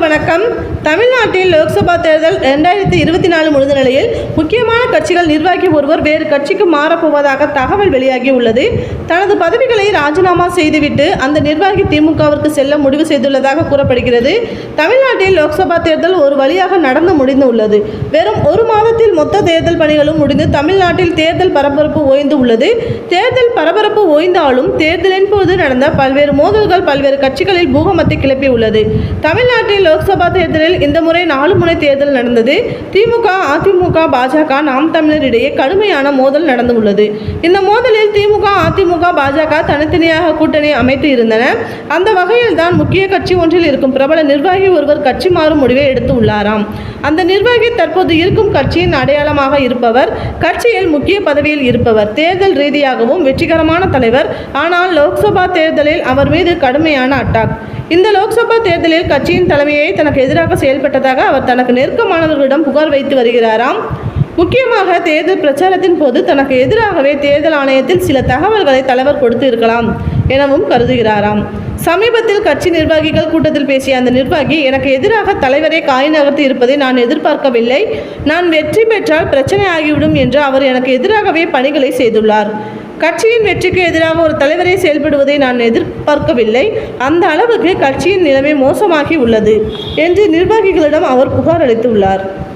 வணக்கம். தமிழ்நாட்டில் லோக்சபா தேர்தல் 2024 முடிந்த நிலையில் முக்கியமான கட்சிகள் நிர்வாகி ஒருவர் வேறு கட்சிக்கு மாறப்போவதாக தகவல் வெளியாகியுள்ளது. தனது பதவிகளை ராஜினாமா செய்துவிட்டு அந்த நிர்வாகி திமுகவிற்கு செல்ல முடிவு செய்துள்ளதாக கூறப்படுகிறது. தமிழ்நாட்டில் லோக்சபா தேர்தல் ஒரு வழியாக நடந்து முடிந்து உள்ளது. வெறும் ஒரு மாதத்தில் மொத்த தேர்தல் பணிகளும் முடிந்து தமிழ்நாட்டில் தேர்தல் பரபரப்பு ஓய்ந்து உள்ளது. தேர்தல் பரபரப்பு ஓய்ந்தாலும் தேர்தலின் போது நடந்த பல்வேறு மோதல்கள் பல்வேறு கட்சிகளில் பூகம்பத்தை கிளப்பியுள்ளது. தமிழ்நாட்டில் லோக்சபா தேர்தலில் இந்த முறை 4 முனை தேர்தல் நடந்தது. திமுக, அதிமுக, பாஜக, நாம் தமிழர் இடையே கடுமையான மோதல் நடந்து உள்ளது. இந்த மோதலில் திமுக, அதிமுக, பாஜக தனித்தனியாக கூட்டணி அமைத்து இருந்தன. அந்த வகையில் தான் முக்கிய கட்சி ஒன்றில் இருக்கும் பிரபல நிர்வாகி ஒருவர் கட்சி மாறும் முடிவை எடுத்து உள்ளாராம். அந்த நிர்வாகி தற்போது இருக்கும் கட்சியின் அடையாளமாக இருப்பவர், கட்சியில் முக்கிய பதவியில் இருப்பவர், தேர்தல் ரீதியாகவும் வெற்றிகரமான தலைவர். ஆனால் லோக்சபா தேர்தலில் அவர் மீது கடுமையான அட்டாக். இந்த லோக்சபா தேர்தலில் கட்சியின் தலைமையை தனக்கு எதிராக செயல்பட்டதாக அவர் தனக்கு நெருக்கமானவர்களிடம் புகார் வைத்து வருகிறாராம். முக்கியமாக தேர்தல் பிரச்சாரத்தின் போது தனக்கு எதிராகவே தேர்தல் ஆணையத்தில் சில தகவல்களை தலைவர் கொடுத்து இருக்கலாம் எனவும் கருதுகிறாராம். சமீபத்தில் கட்சி நிர்வாகிகள் கூட்டத்தில் பேசிய அந்த நிர்வாகி, எனக்கு எதிராக தலைவரை காய் நகர்த்தி இருப்பதை நான் எதிர்பார்க்கவில்லை. நான் வெற்றி பெற்றால் பிரச்சனை ஆகிவிடும் என்று அவர் எனக்கு எதிராகவே பணிகளை செய்துள்ளார். கட்சியின் வெற்றிக்கு எதிராக ஒரு தலைவரை செயல்படுவதை நான் எதிர்பார்க்கவில்லை. அந்த அளவுக்கு கட்சியின் நிலைமை மோசமாகி உள்ளது என்று நிர்வாகிகளிடம் அவர் புகார் அளித்துள்ளார்.